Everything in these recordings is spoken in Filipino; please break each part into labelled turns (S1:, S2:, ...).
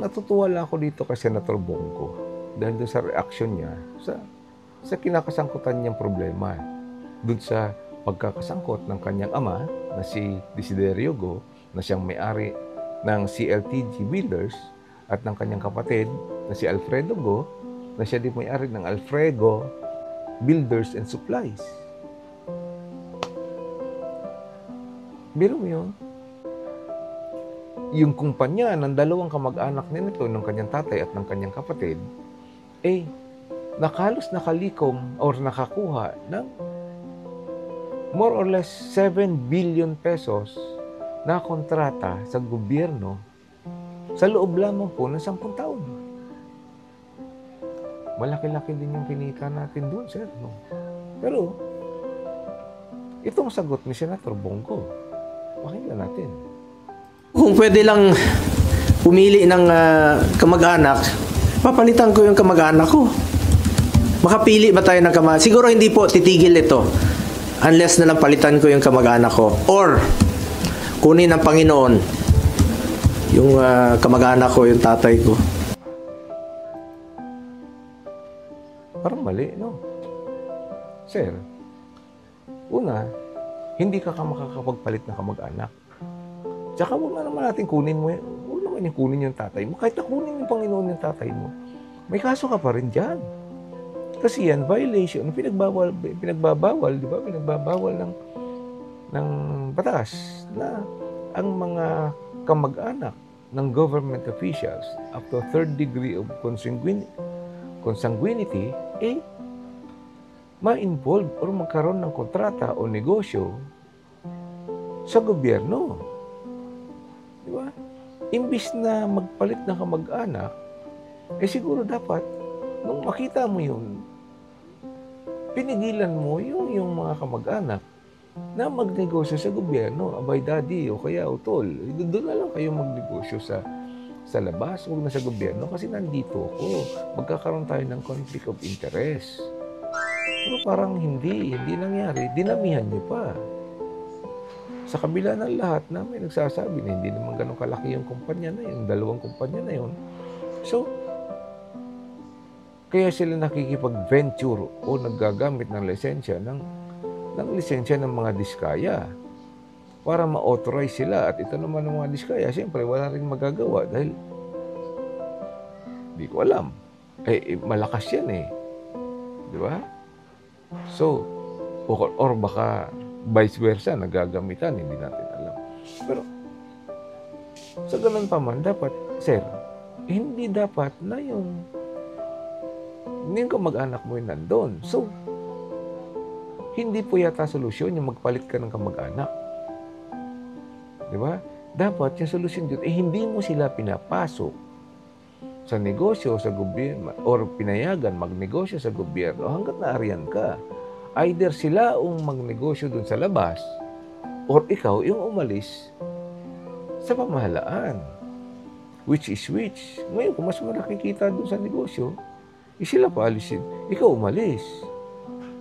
S1: Natutuwa lang ako dito kay Senator Bongo dahil doon sa reaksyon niya sa kinakasangkutan niyang problema. Doon sa pagkakasangkot ng kanyang ama na si Desiderio Go na siyang may-ari ng CLTG Builders at ng kanyang kapatid na si Alfredo Go na siya din may-ari ng Alfredo Builders and Supplies. Biro mo yun? Yung kumpanya ng dalawang kamag-anak nito, ng kanyang tatay at ng kanyang kapatid, nakalos nakalikom or nakakuha ng more or less 7 billion pesos na kontrata sa gobyerno sa loob lamang po ng 10 taon. Malaki-laki din yung kinita natin doon, sir. No? Pero, itong sagot ni Senator Bongo, pakinggan natin.
S2: Kung pwede lang pumili ng kamag-anak, papalitan ko yung kamag-anak ko. Makapili ba tayo ng kamag-anak? Siguro hindi po titigil ito unless na lang palitan ko yung kamag-anak ko. Or, kunin ng Panginoon yung kamag-anak ko, yung tatay ko.
S1: Parang mali, no? Sir, una, hindi ka makakapagpalit ng kamag-anak. Tsaka huwag na naman natin kunin mo, huwag naman yung kunin yung tatay mo. Kahit na kunin yung Panginoon yung tatay mo, may kaso ka pa rin dyan. Kasi yan, violation, pinagbabawal, di ba? Pinagbabawal ng batas na ang mga kamag-anak ng government officials up to third degree of consanguinity, ma-involve or magkaroon ng kontrata o negosyo sa gobyerno. Di ba? Imbis na magpalit ng kamag-anak, siguro dapat, nung makita mo yun, pinigilan mo yung mga kamag-anak na magnegosyo sa gobyerno, abay daddy o kaya utol. Doon na lang kayo magnegosyo sa labas, huwag na sa gobyerno kasi nandito ako. Magkakaroon tayo ng conflict of interest. Pero parang hindi nangyari. Dinamihan niyo pa. Sa kabila ng lahat na may nagsasabi na hindi naman ganun kalaki yung kumpanya na yun, dalawang kumpanya na yun. So, kaya sila nakikipag-venture o naggagamit ng lisensya ng lisensya ng mga diskaya para ma-authorize sila. At ito naman ng mga diskaya, siyempre wala rin magagawa dahil di ko alam. Malakas yan Di ba? So, or baka vice versa, nagagamitan, hindi natin alam. Pero, sa ganun pa man, dapat, sir, hindi dapat na yung kamag-anak mo yung nandun. So, hindi po yata solusyon yung magpalit ka ng kamag-anak. Di ba? Dapat yung solusyon dito, hindi mo sila pinapasok sa negosyo, sa gobyerno, or pinayagan magnegosyo sa gobyerno hanggat naariyan ka. Either sila ang magnegosyo dun sa labas or ikaw yung umalis sa pamahalaan. Which is which. Ngayon, kung mas malaki kita dun sa negosyo, sila paalisin. Ikaw umalis.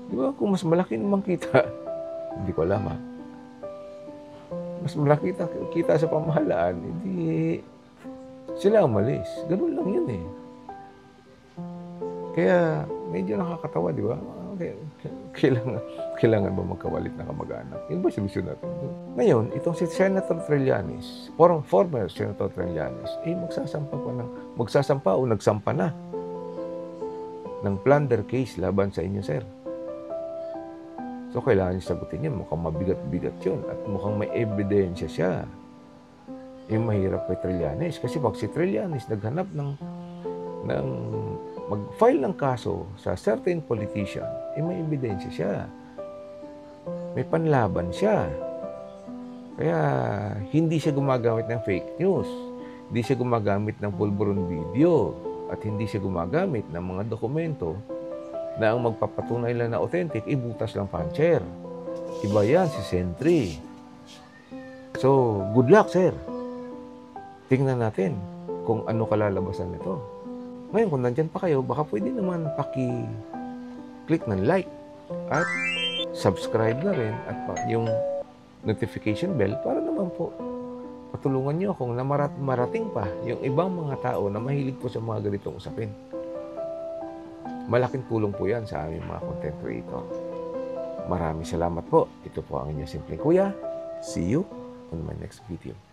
S1: Di ba? Kung mas malaki naman kita, hindi ko alam mas malaki kita sa pamahalaan, hindi sila umalis. Ganun lang yun Kaya medyo nakakatawa, di ba? Kailangan ba magkawalit na kamag-anak? Yun ba solusyon natin? Ngayon, itong si Senator Trillanes, former Senator Trillanes, magsasampa o nagsampa na ng plunder case laban sa inyo, sir. So, kailangan niya sagutin yun. Mukhang mabigat-bigat yun at mukhang may ebidensya siya. Mahirap kay Trillanes. Kasi pag si Trillanes naghanap ng mag-file ng kaso sa certain politician, may ebidensya siya. May panlaban siya. Kaya hindi siya gumagamit ng fake news. Hindi siya gumagamit ng pulburon video. At hindi siya gumagamit ng mga dokumento na ang magpapatunay lang na authentic, butas lang puncher. Iba yan si Sentry. So, good luck, sir. Tingnan natin kung ano kalalabasan nito. Ngayon, kung nandyan pa kayo, baka pwede naman paki-click ng like at subscribe na rin at yung notification bell para naman po patulungan niyo akong na marating pa yung ibang mga tao na mahilig po sa mga ganitong usapin. Malaking tulong po yan sa aming mga content creator. Maraming salamat po. Ito po ang inyong simpleng kuya. See you on my next video.